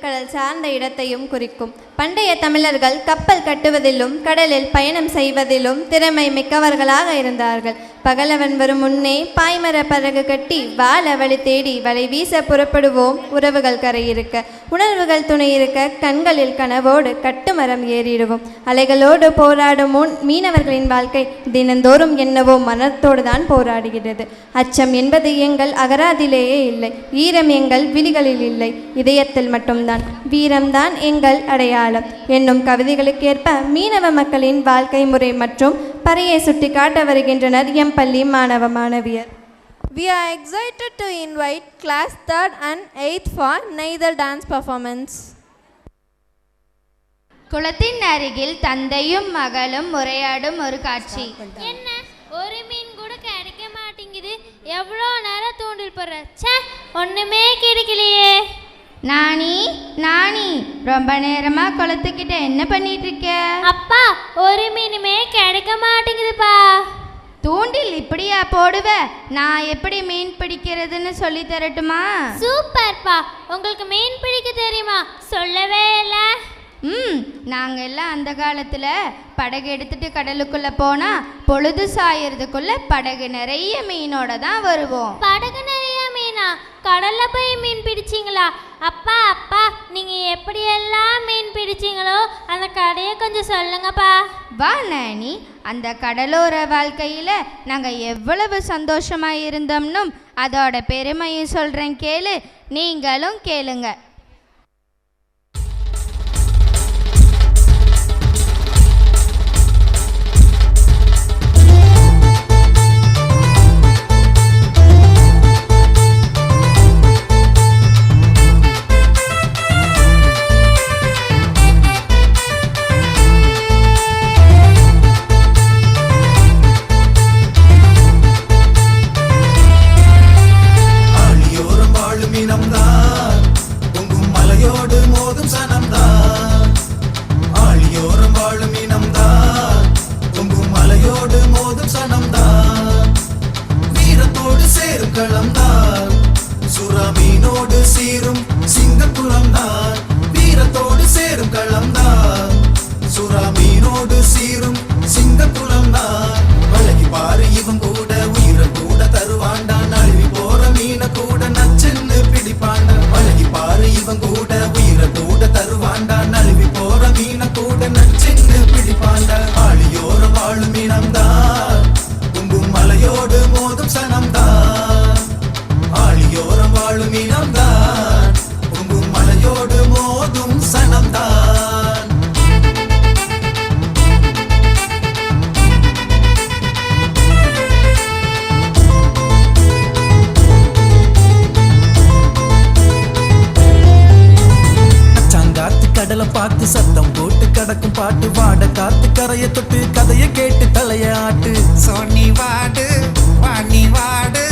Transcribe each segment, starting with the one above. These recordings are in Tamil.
கடல் சார்ந்த இடத்தையும் குறிக்கும். பண்டைய தமிழர்கள் கப்பல் கட்டுவதிலும் கடலில் பயணம் செய்வதிலும் திறமை மிக்கவர்களாக இருந்தார்கள். பகலவன் வரும் முன்னே பாய்மர படகு கட்டி வாழ வழி தேடி வலை வீச புறப்படுவோம். உறவுகள் கரையிருக்க, உணர்வுகள் துணை இருக்க, கண்களில் கனவோடு கட்டுமரம் ஏறிடுவோம். அலைகளோடு போராடும் மீனவர்களின் வாழ்க்கை தினந்தோறும் என்னவோ மனத்தோடு தான் போராடுகிறது. அச்சம் என்பது எங்கள் அகராதிலேயே இல்லை. ஈரம் எங்கள் விழிகளில் இல்லை, இதயத்தில் மட்டும்தான். வீரம்தான் எங்கள் அடையாளம் என்னும் கவிதைகளுக்கேற்ப மீனவ மக்களின் வாழ்க்கை முறை மற்றும் பறையை சுட்டி காட்ட வருகின்றனர் எம் பள்ளி மாணவ மாணவியர். We are excited to invite class 3rd and 8th for neither dance performance. குளத்தின் அருகில் தந்தையும் மகளும் உரையாடும் ஒரு காட்சி. என்ன ஒரு மீன் கூட கிடைக்க மாட்டேங்குது, எவ்வளோ நேரம் தூண்டில் போடுற, ச்சே ஒண்ணுமே கிடைக்கலையே. நானி நானி, ரொம்ப நேரமா குளத்துக்கிட்ட என்ன பண்ணிட்டு இருக்க? அப்பா ஒரு மீனுமே கிடைக்க மாட்டேங்குதுப்பா. தூண்டில் இப்படியா போடுவ? நான் எப்படி மீன் பிடிக்கிறதுன்னு சொல்லி தரட்டுமா? சூப்பர்ப்பா, உங்களுக்கு மீன் பிடிக்க தெரியுமா? சொல்லவே இல்லை. நாங்கள் எல்லாம் அந்த காலத்தில் படகு எடுத்துட்டு கடலுக்குள்ளே போனால் பொழுது சாயறதுக்குள்ளே படகு நிறைய மீனோட தான் வருவோம். படகு நிறைய மீனா? கடலில் போய் மீன் பிடிச்சிங்களா? அப்பா அப்பா, நீங்கள் எப்படியெல்லாம் மீன் பிடிச்சிங்களோ அந்த கதையை கொஞ்சம் சொல்லுங்கப்பா. வா நானி, அந்த கடலோர வாழ்க்கையில் நாங்கள் எவ்வளவு சந்தோஷமாக இருந்தோம்னும் அதோட பெருமையும் சொல்கிறேன், கேளு. நீங்களும் கேளுங்க. பார்த்து சத்தம் போட்டு கடக்கும் பாட்டு வாட காத்து கரைய தொட்டு கதைய கேட்டு தலையாட்டு. சோனி வாடு வாணி வாடு,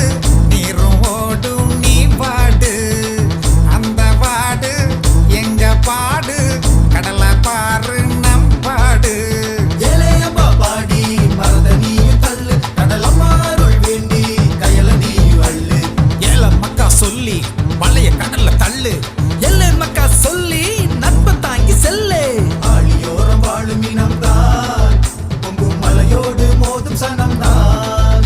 நீரும் ஓடும் நீ வாடு, அந்த வாடு எங்க பாடு, கடலை பாரு நம் பாடு. ஏலேயம்மா பாடி மரத நீயும் தள்ளு, கடலம்மாருள் வேண்டி கயல நீயும் அள்ளு. ஏல மக்கா சொல்லி வளைய கடல்ல தள்ளு, எல்லை மக்கா சொல்லி நட்ப தாங்கி செல்லே. ஆழியோரம் வாழும் இனம்தான், பொங்கும் மலையோடு மோதும் சனம்தான்.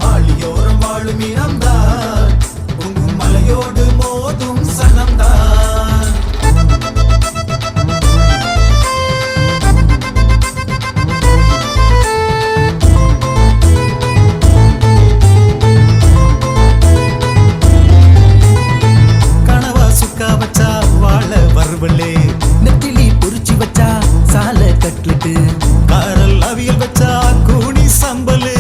ஆழியோரம் வாழும் இனம்தான், பொங்கும் மலையோடு மோதும் சனம்தான். கனவா சுக்கா வச்சா வாழ வருவலே, நெத்திலி பொறிச்சி வச்சா சால கட்லெட்டு, காரல் அவியல் வச்சா கூனி சம்பலு,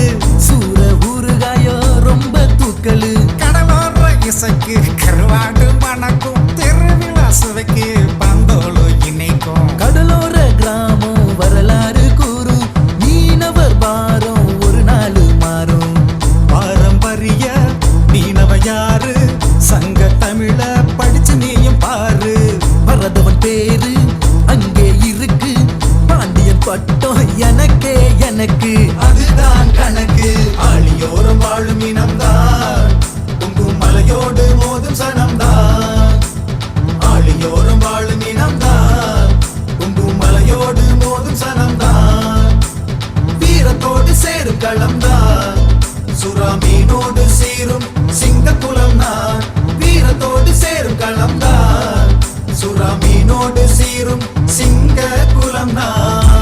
சூற ஊறுகாயோ ரொம்ப தூக்கலு. கடலோர இசைக்கு கருவாடு மணக்கும், திருவிழா சுவைக்கு பந்தோடு இணைக்கும். கடலோர கிராமம் வரலாறு கூறும், மீனவர் பாரம் ஒரு நாள் மாறும். பாரம்பரிய மீனவ யாரு, சங்க தமிழ படிச்சு நீயும் பாரு. பரதவன் பேரு அங்கே இருக்கு, பாண்டியன் பட்டம் எனக்கே எனக்கு, அதுதான் கணக்கு. ஆழியோரம் வாழும் இனம்தான், பொங்கும் மலையோடு மோதும் சனம்தான். ஆழியோரம் சேரும் களம்தான் சுறா மீனோடு சேரும் சிங்க குலம்தான் வீரத்தோடு சேரும் களம்தான் சுறா மீனோடு சேரும் சிங்க குலம்தான்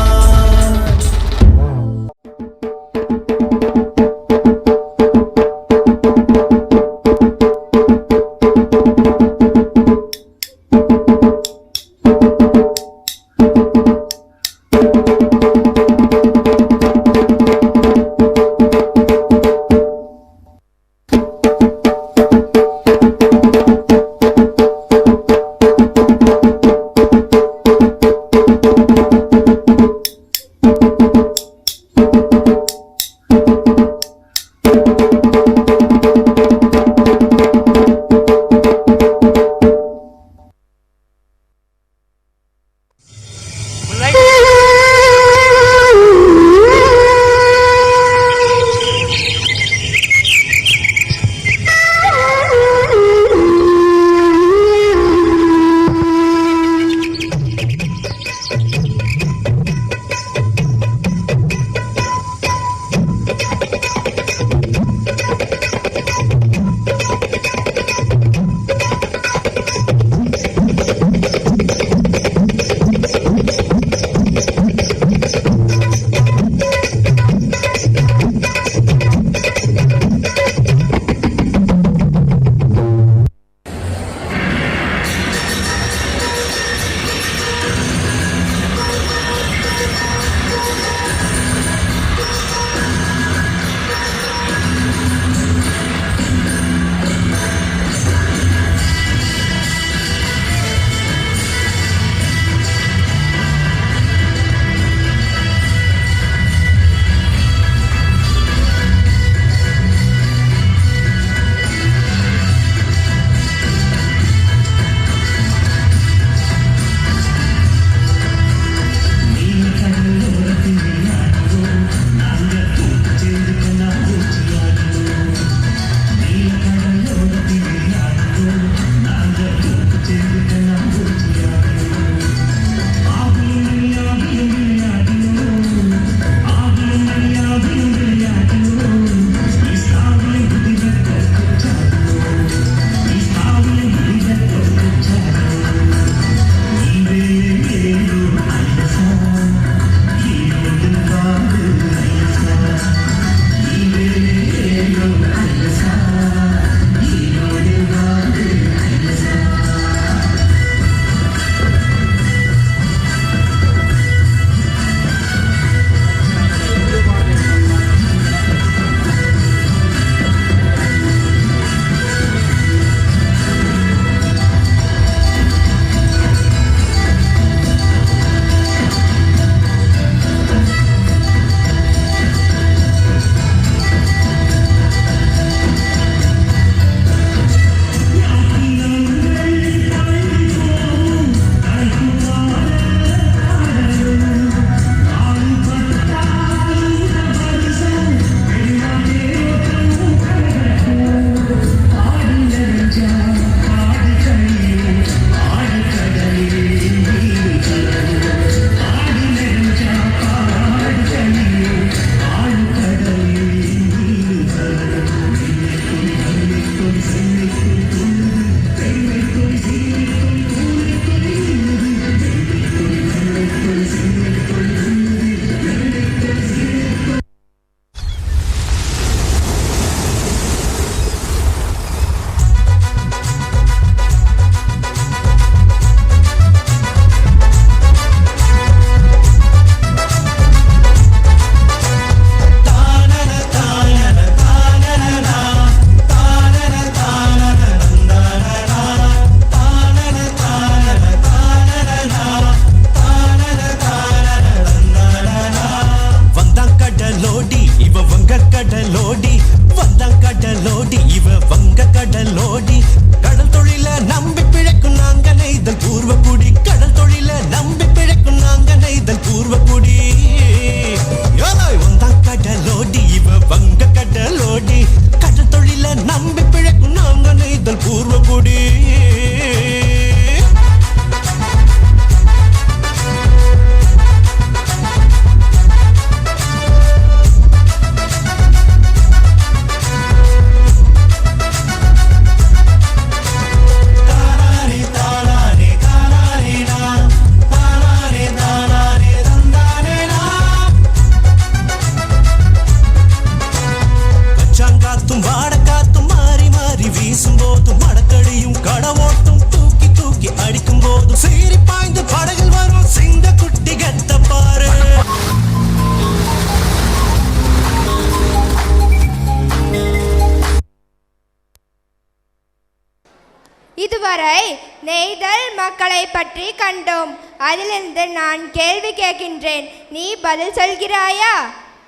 இதுவரை நெய்தல் மக்களை பற்றி கண்டோம். அதிலிருந்து நான் கேள்வி கேட்கின்றேன், நீ பதில் சொல்கிறாயா?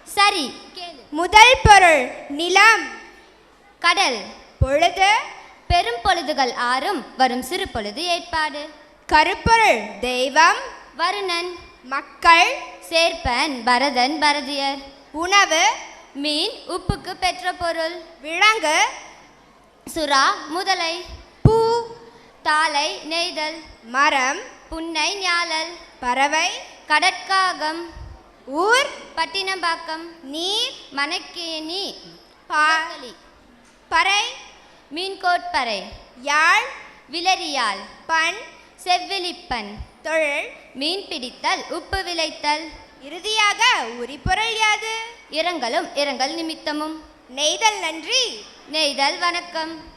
சரி கேளு. முதல் பொருள் நிலம். கடல். பொழுது. பெரும் பொழுதுகள் ஆறும் வரும் சிறு பொழுது ஏற்பாடு. கருப்பொருள் தெய்வம். வருணன். மக்கள். சேர்ப்பன் பரதன் பரதியர். உணவு. மீன் உப்புக்கு பெற்ற பொருள். விலங்கு. சுறா முதலை. பூ. தாளை நெய்தல். மரம். புன்னை ஞாழல். பறவை. கடற்காகம். ஊர். பட்டினம்பாக்கம். நீர். மணக்கேணி. பாலி. பறை. மீன்கோட்பறை. யாழ். விலரியால். பண். செவ்விலிப்பன். தொழில். மீன் பிடித்தல் உப்பு விளைத்தல். இறுதியாக உரிபொருள் யாது? இரங்கலும் இரங்கல் நிமித்தமும். நெய்தல் நன்றி. நெய்தல் வணக்கம்.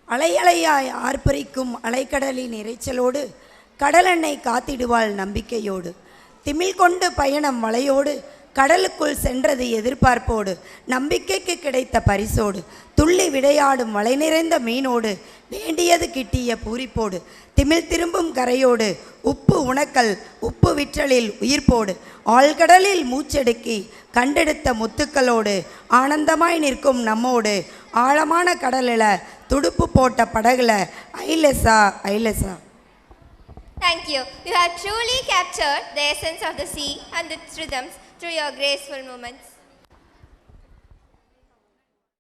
அலையலையாய் ஆர்ப்பரிக்கும் அலைக்கடலின் இரைச்சலோடு கடலெண்ணை காத்திடுவாள் நம்பிக்கையோடு. திமிழ் கொண்டு பயணம் வலையோடு கடலுக்குள் சென்றது எதிர்பார்ப்போடு. நம்பிக்கைக்கு கிடைத்த பரிசோடு துள்ளி விளையாடும் வலை நிறைந்த மீனோடு வேண்டியது கிட்டிய பூரிப்போடு திமிழ் திரும்பும் கரையோடு உப்பு உணக்கல் உப்பு விற்றலில் உயிர்ப்போடு ஆழ்கடலில் மூச்செடுக்கி கண்டெடுத்த முத்துக்களோடு ஆனந்தமாய் நிற்கும் நம்மோடு ஆழமான கடலில் துடுப்பு போட்ட படகுல ஐலெசா ஐலெசா. Thank you. You have truly captured the essence of the sea and its rhythms through your graceful movements.